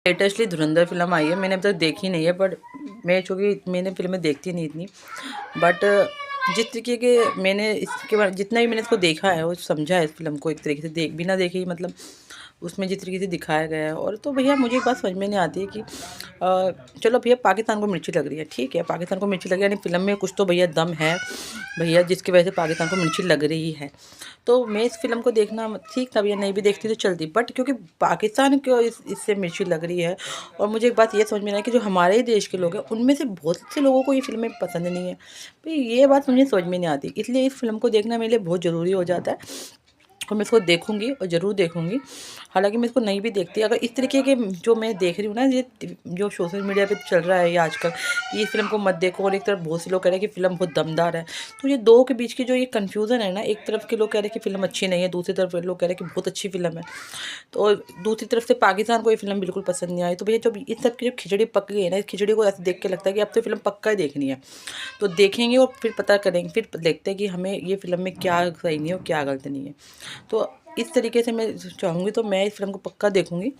Latestly धुरंधर film आई है, मैंने अब तक देखी नहीं है, बट मैं चूँकि मैंने फिल्में देखती नहीं इतनी, बट जिस तरीके के मैंने इसके बारे जितना भी मैंने इसको देखा है और समझा है इस फिल्म को, एक तरीके से बिना देखे ही मतलब उसमें जिस तरीके से दिखाया गया है। और तो भैया मुझे एक बात समझ में नहीं आती है कि चलो भैया पाकिस्तान को मिर्ची लग रही है, ठीक है, पाकिस्तान को मिर्ची लग रही है, यानी फिल्म में कुछ तो भैया दम है भैया, जिसकी वजह से पाकिस्तान को मिर्ची लग रही है। तो मैं इस फिल्म को देखना ठीक था भैया, नहीं भी देखती तो चलती, बट क्योंकि पाकिस्तान को इससे मिर्ची लग रही है। और मुझे एक बात ये समझ में नहीं आई कि जो हमारे ही देश के लोग हैं उनमें से बहुत से लोगों को ये फिल्में पसंद नहीं है भाई, ये बात मुझे समझ में नहीं आती। इसलिए इस फिल्म को देखना मेरे लिए बहुत ज़रूरी हो जाता है और मैं इसको देखूंगी और ज़रूर देखूंगी। हालांकि मैं इसको नहीं भी देखती, अगर इस तरीके के जो मैं देख रही हूँ ना, ये जो सोशल मीडिया पे चल रहा है ये आजकल कि इस फिल्म को मत देखो, और एक तरफ बहुत से लोग कह रहे हैं कि फिल्म बहुत दमदार है, तो ये दो के बीच की जो ये कन्फ्यूज़न है ना, एक तरफ के लोग कह रहे हैं कि फिल्म अच्छी नहीं है, दूसरी तरफ लोग कह रहे हैं कि बहुत अच्छी फिल्म है, तो दूसरी तरफ से पाकिस्तान को ये फिल्म बिल्कुल पसंद नहीं आई। तो भैया जब इस सब की जो खिचड़ी पक गई है ना, इस खिचड़ी को ऐसे देख के लगता है कि अब तो फिल्म पक्का ही देखनी है, तो देखेंगे और फिर पता करेंगे, फिर देखते हैं कि हमें ये फिल्म में क्या सही नहीं है और क्या गलत नहीं है। तो इस तरीके से मैं चाहूँगी, तो मैं इस फिल्म को पक्का देखूँगी।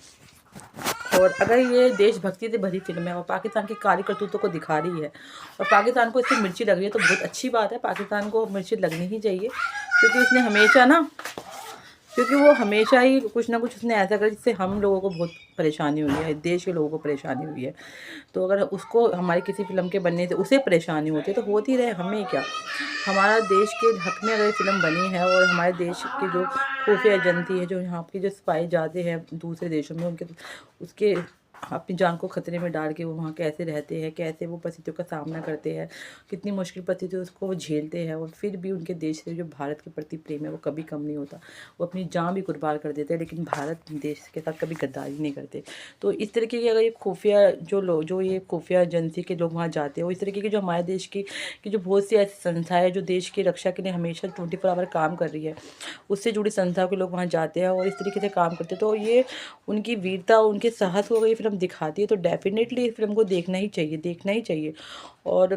और अगर ये देशभक्ति से भरी फिल्म है और पाकिस्तान की कार्य करतूतों को दिखा रही है और पाकिस्तान को इससे मिर्ची लग रही है, तो बहुत अच्छी बात है, पाकिस्तान को मिर्ची लगनी ही चाहिए, क्योंकि उसने हमेशा ना, क्योंकि वो हमेशा ही कुछ ना कुछ उसने ऐसा करा जिससे हम लोगों को बहुत परेशानी हुई है, देश के लोगों को परेशानी हुई है। तो अगर उसको हमारी किसी फिल्म के बनने से उसे परेशानी होती है तो होती रहे, हमें क्या। हमारा देश के हक में अगर फिल्म बनी है और हमारे देश के जो खुफिया एजेंसी है, जो यहाँ के जो सिपाही जाते हैं दूसरे देशों में, उनके उसके अपनी जान को खतरे में डाल के वो वहाँ कैसे रहते हैं, कैसे वो परिस्थितियों का सामना करते हैं, कितनी मुश्किल परिस्थितियों उसको वो झेलते हैं, और फिर भी उनके देश से जो भारत के प्रति प्रेम है वो कभी कम नहीं होता। वो अपनी जान भी कुर्बान कर देते हैं, लेकिन भारत देश के साथ कभी गद्दारी नहीं करते। तो इस तरीके की अगर ये खुफिया जो ये खुफिया एजेंसी के लोग वहाँ जाते हैं, वो इस तरीके की जो हमारे देश की जो बहुत सी ऐसी संस्थाएँ जो देश की रक्षा के लिए हमेशा 24 आवर काम कर रही है, उससे जुड़ी संस्थाओं के लोग वहाँ जाते हैं और इस तरीके से काम करते हैं, तो ये उनकी वीरता, उनके साहस को अगर ये फिल्म दिखाती है तो डेफिनेटली इस फिल्म को देखना ही चाहिए, देखना ही चाहिए। और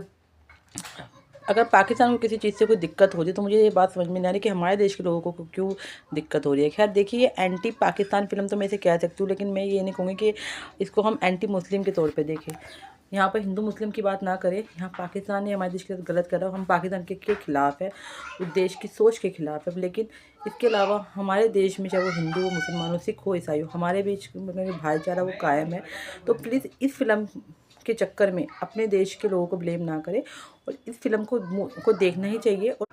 अगर पाकिस्तान को किसी चीज़ से कोई दिक्कत हो रही है तो मुझे ये बात समझ में नहीं आ रही कि हमारे देश के लोगों को क्यों दिक्कत हो रही है। खैर देखिए, ये एंटी पाकिस्तान फिल्म तो मैं इसे कह सकती हूँ, लेकिन मैं ये नहीं कहूँगी कि इसको हम एंटी मुस्लिम के तौर पे देखें। यहाँ पर हिंदू मुस्लिम की बात ना करें, यहाँ पाकिस्तान ने हमारे देश के साथ गलत करा, हम पाकिस्तान के खिलाफ़ है, उस देश की सोच के खिलाफ़ है। लेकिन इसके अलावा हमारे देश में चाहे वो हिंदू हो, मुसलमान हो, सिख हो, ईसाई हो, हमारे बीच में भाईचारा वो कायम है। तो प्लीज़ इस फिल्म के चक्कर में अपने देश के लोगों को ब्लेम ना करें और इस फिल्म को देखना ही चाहिए। और